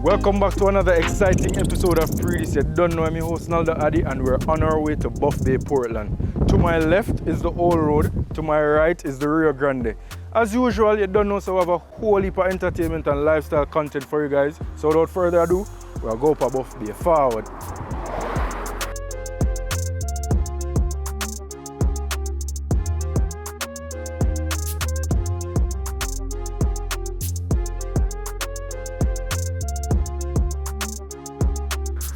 Welcome back to another exciting episode of Pree. You don't know, I'm your host Naldo Addy, and we're on our way to Buff Bay, Portland. To my left is the old road, to my right is the Rio Grande. As usual, you don't know, so we have a whole heap of entertainment and lifestyle content for you guys. So without further ado, we'll go for Buff Bay. Forward.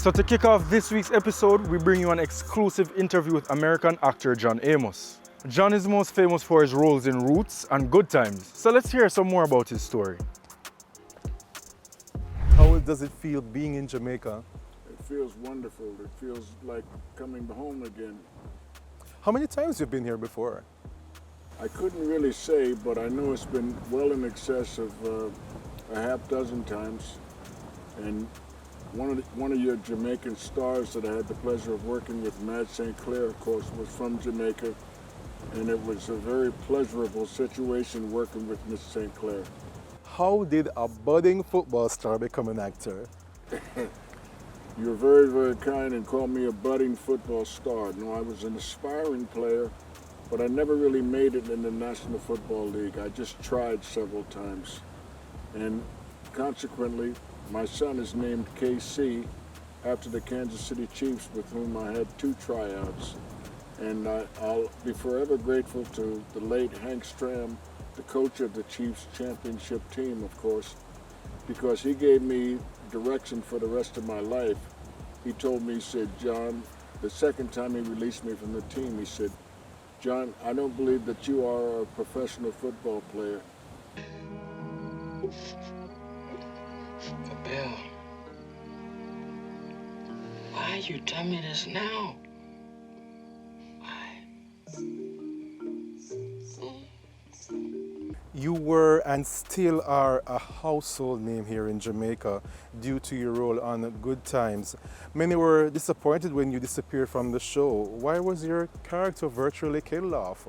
So to kick off this week's episode, we bring you an exclusive interview with American actor John Amos. John is most famous for his roles in Roots and Good Times. So let's hear some more about his story. How does it feel being in Jamaica? It feels wonderful. It feels like coming home again. How many times you've been here before? I couldn't really say, but I know it's been well in excess of a half dozen times. And one of your Jamaican stars that I had the pleasure of working with, Matt St. Clair, of course, was from Jamaica. And it was a very pleasurable situation working with Miss St. Clair. How did a budding football star become an actor? You're very, very kind and called me a budding football star. No, I was an aspiring player, but I never really made it in the National Football League. I just tried several times. And consequently, my son is named KC after the Kansas City Chiefs, with whom I had 2 tryouts. And I'll be forever grateful to the late Hank Stram, the coach of the Chiefs championship team, of course, because he gave me direction for the rest of my life. He told me, he said, John, the second time he released me from the team, he said, John, I don't believe that you are a professional football player. Bill, why you tell me this now? You were and still are a household name here in Jamaica due to your role on Good Times. Many were disappointed when you disappeared from the show. Why was your character virtually killed off?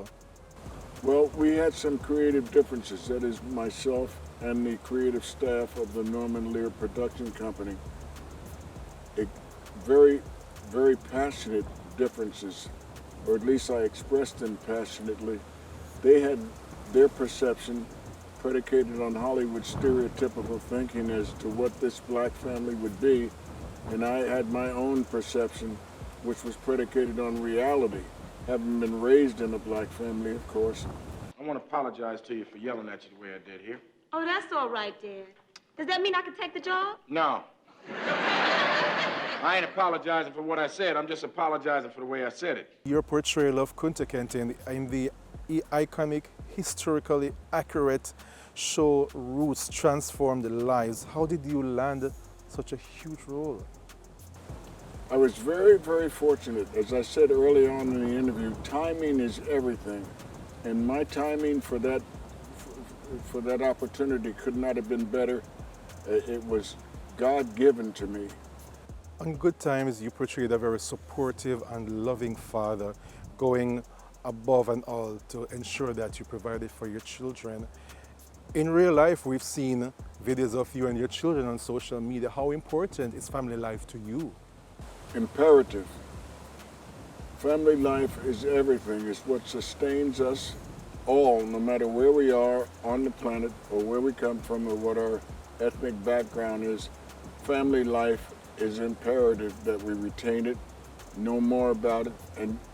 Well, we had some creative differences. That is, myself and the creative staff of the Norman Lear production company. Very, very passionate differences, or at least I expressed them passionately. They had their perception predicated on Hollywood stereotypical thinking as to what this black family would be, and I had my own perception, which was predicated on reality, having been raised in a black family, of course. I want to apologize to you for yelling at you the way I did here. Oh, that's all right, Dad. Does that mean I can take the job? No. I ain't apologizing for what I said. I'm just apologizing for the way I said it. Your portrayal of Kunta Kinte in the iconic, historically accurate show Roots transformed lives. How did you land such a huge role? I was very, very fortunate. As I said early on in the interview, timing is everything. And my timing for that opportunity could not have been better. It was God-given to me. On Good Times, you portrayed a very supportive and loving father, going above and all to ensure that you provided for your children. In real life, we've seen videos of you and your children on social media. How important is family life to you? Imperative. Family life is everything. It's what sustains us all, no matter where we are on the planet or where we come from or what our ethnic background is. Family life is imperative that we retain it, know more about it,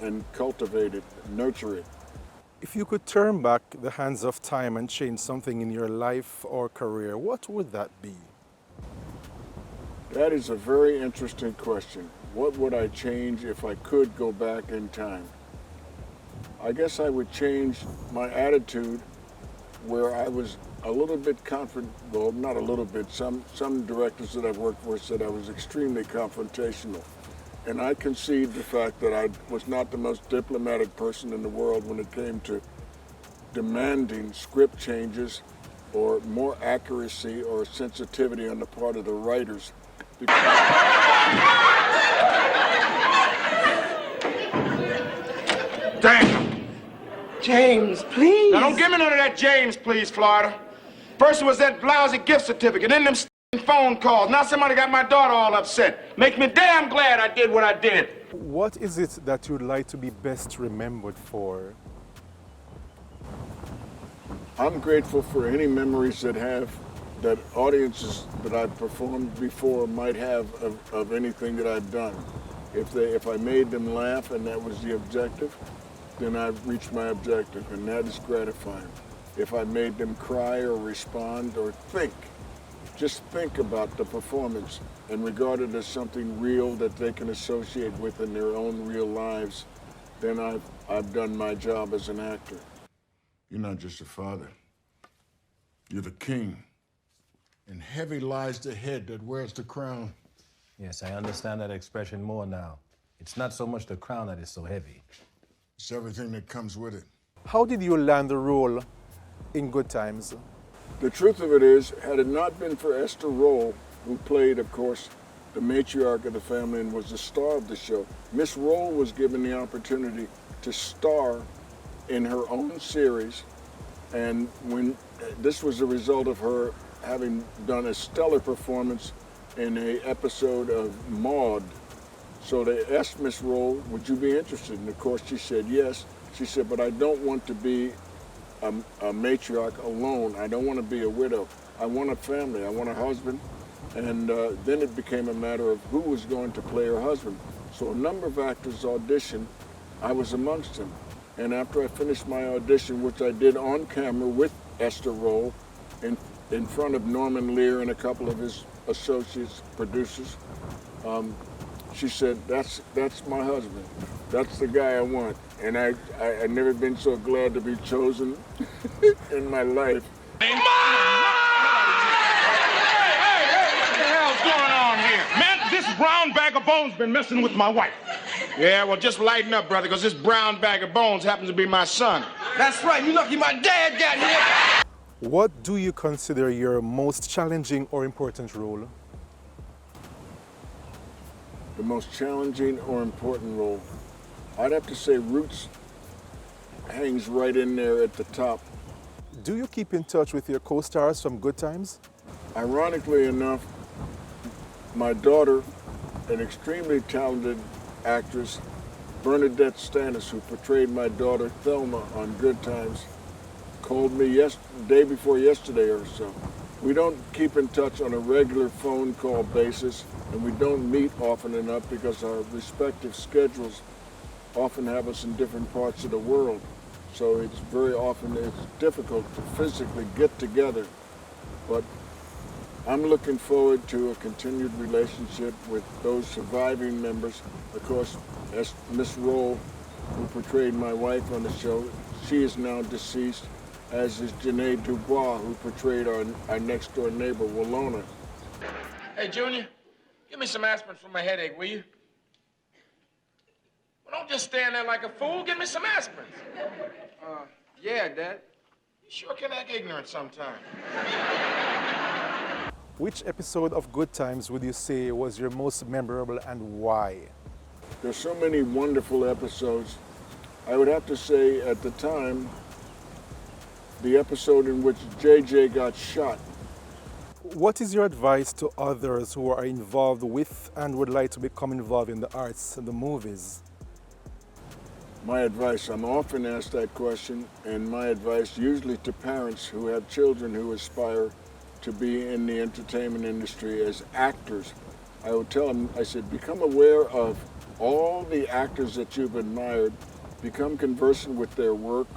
and cultivate it, nurture it. If you could turn back the hands of time and change something in your life or career, what would that be? That is a very interesting question. What would I change if I could go back in time? I guess I would change my attitude, where I was a little bit confident, well, not a little bit, some directors that I've worked for said I was extremely confrontational. And I concede the fact that I was not the most diplomatic person in the world when it came to demanding script changes or more accuracy or sensitivity on the part of the writers. Damn! James, please. Now don't give me none of that James, please, Florida. First was that lousy gift certificate, then them phone calls. Now somebody got my daughter all upset. Makes me damn glad I did what I did. What is it that you'd like to be best remembered for? I'm grateful for any memories that audiences that I've performed before might have of anything that I've done. If I made them laugh and that was the objective, then I've reached my objective, and that is gratifying. If I made them cry or respond or just think about the performance and regard it as something real that they can associate with in their own real lives, then I've done my job as an actor. You're not just a father. You're the king. And heavy lies the head that wears the crown. Yes, I understand that expression more now. It's not so much the crown that is so heavy. It's everything that comes with it. How did you land the role in Good Times? The truth of it is, had it not been for Esther Roll, who played, of course, the matriarch of the family and was the star of the show, Miss Roll was given the opportunity to star in her own series, and when this was a result of her having done a stellar performance in an episode of Maude. So they asked Miss Roll, would you be interested? And of course she said yes. She said, but I don't want to be a matriarch alone. I don't want to be a widow. I want a family. I want a husband. And then it became a matter of who was going to play her husband. So a number of actors auditioned. I was amongst them. And after I finished my audition, which I did on camera with Esther Roll, in front of Norman Lear and a couple of his associates, producers, she said, that's my husband. That's the guy I want. And I've never been so glad to be chosen in my life. Hey, what the hell's going on here? Man, this brown bag of bones been messing with my wife. Yeah, well, just lighten up, brother, because this brown bag of bones happens to be my son. That's right, you lucky my dad got here. What do you consider your most challenging or important role? The most challenging or important role, I'd have to say Roots hangs right in there at the top. Do you keep in touch with your co-stars from Good Times? Ironically enough, my daughter, an extremely talented actress, Bernadette Stannis, who portrayed my daughter Thelma on Good Times, called me day before yesterday or so. We don't keep in touch on a regular phone call basis, and we don't meet often enough because our respective schedules often have us in different parts of the world. So it's difficult to physically get together. But I'm looking forward to a continued relationship with those surviving members. Of course, as Miss Roll, who portrayed my wife on the show, she is now deceased, as is Janae Dubois, who portrayed our next-door neighbor, Walona. Hey, Junior, give me some aspirin for my headache, will you? Well, don't just stand there like a fool. Give me some aspirin. Yeah, Dad. You sure can act ignorant sometimes. Which episode of Good Times would you say was your most memorable and why? There's so many wonderful episodes. I would have to say at the time, the episode in which JJ got shot. What is your advice to others who are involved with and would like to become involved in the arts and the movies? My advice, I'm often asked that question, and my advice usually to parents who have children who aspire to be in the entertainment industry as actors. I would tell them, I said, become aware of all the actors that you've admired, become conversant with their work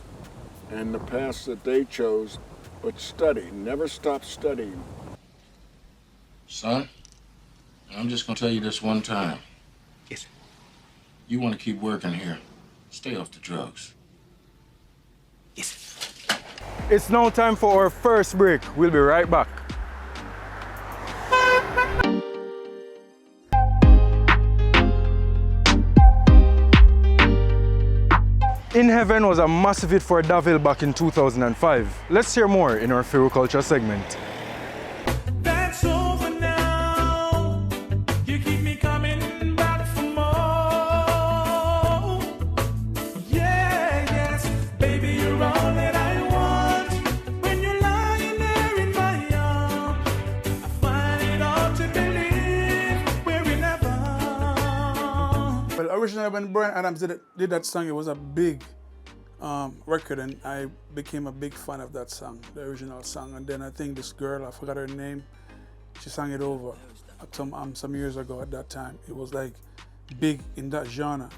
and the paths that they chose, but study, never stop studying. Son, I'm just gonna tell you this one time. Yes, sir. You wanna keep working here, stay off the drugs. Yes, sir. It's now time for our first break. We'll be right back. In Heaven was a massive hit for Daville back in 2005. Let's hear more in our Fiwi Culture segment. That's over now. You keep me coming back for more. Yeah, yes, baby, you're all that I want. When you're lying there in my arms, I find it originally when Bryan Adams did that song, it was a big record, and I became a big fan of that song, the original song. And then I think this girl, I forgot her name, she sang it over some years ago at that time. It was like big in that genre.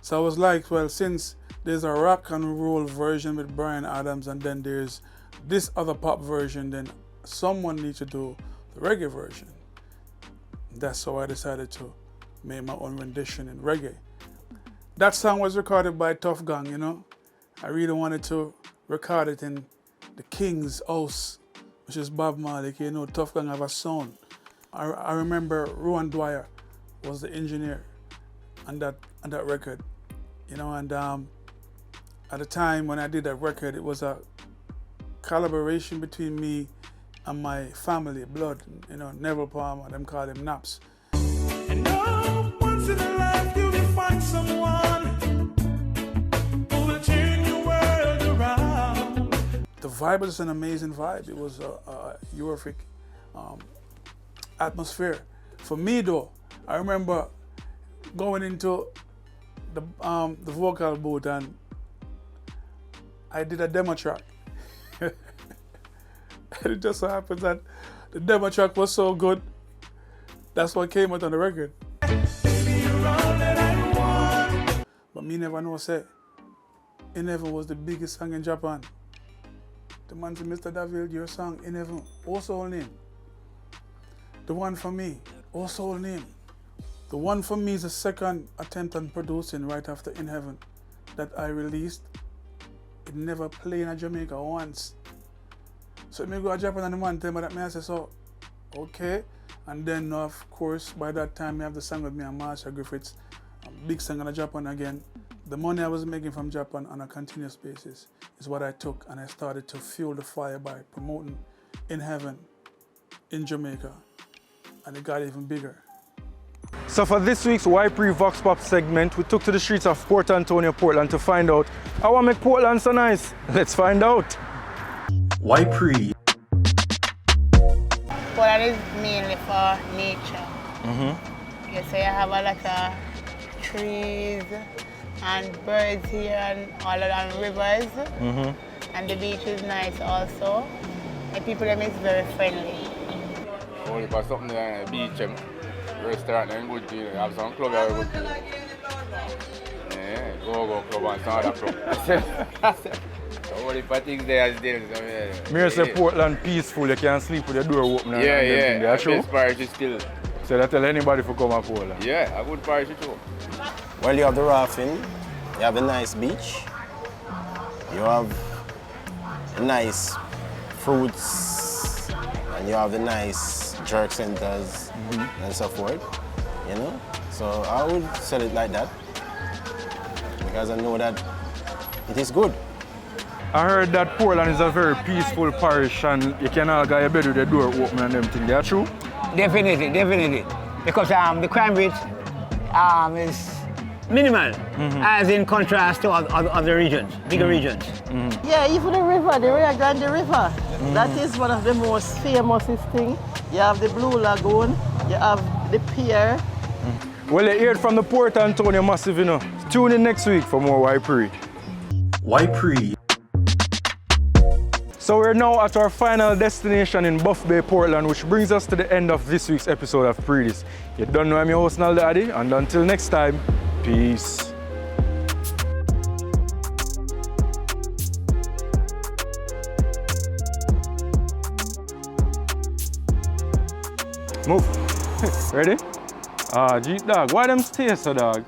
So I was like, well, since there's a rock and roll version with Bryan Adams and then there's this other pop version, then someone needs to do the reggae version. That's how I decided to make my own rendition in reggae. That song was recorded by Tough Gang, you know. I really wanted to record it in the King's house, which is Bob Marley. You know, Tough Gang have a sound. I remember Rowan Dwyer was the engineer on that record, you know, and at the time when I did that record, it was a collaboration between me and my family, blood, you know, Neville Palmer, them call him Naps. And no, once in a life you will find someone who will turn your world around. The vibe was an amazing vibe. It was a euphoric atmosphere. For me though, I remember going into the vocal booth and I did a demo track. And it just so happens that the demo track was so good, that's what came out on the record. But me never know, say, In Heaven was the biggest song in Japan. The man said, Mr. Daville, your song, In Heaven, also all name. The one for me, also all name. The one for me is the second attempt on producing right after In Heaven that I released. It never played in Jamaica once. So me go to Japan and the man tell me that, I say, so, okay. And then, of course, by that time, I have the song with me and Marsha Griffiths, a big song in Japan again. The money I was making from Japan on a continuous basis is what I took, and I started to fuel the fire by promoting In Heaven in Jamaica, and it got even bigger. So for this week's Why Pree Vox Pop segment, we took to the streets of Port Antonio, Portland to find out how I make Portland so nice. Let's find out. Why Pree? Portland is mainly for nature. You say I have a lot of trees and birds here and all around rivers. And the beach is nice also. And people them is very friendly. Only for something like the beach, restaurant and good deal. Have some club that are good deal. Yeah, go club and some other club. Only for things there as there. Me say Portland peaceful, you can sleep with your door open. Yeah. That's true. Best parish is still. So that tell anybody to come to Portland. Yeah, a good parish too. Well, you have the rafting, you have a nice beach, you have nice fruits, and you have the nice jerk centers and so forth, you know? So I would sell it like that because I know that it is good. I heard that Portland is a very peaceful parish and you can all get your bed with the door open and everything. That's true? Definitely. Because the crime rate is minimal, as in contrast to other regions, bigger regions. Yeah, even the river, the Rio Grande River, that is one of the most famous things. You have the Blue Lagoon, you have the pier. Well, you heard from the Port Antonio Massive, you know. Tune in next week for more Why Pree. Why Pree? So we're now at our final destination in Buff Bay, Portland, which brings us to the end of this week's episode of Pree This. You don't know I'm your host, Naldo Addy, and until next time, peace. Move. Ready? Gee, dog, why them stay so, dog?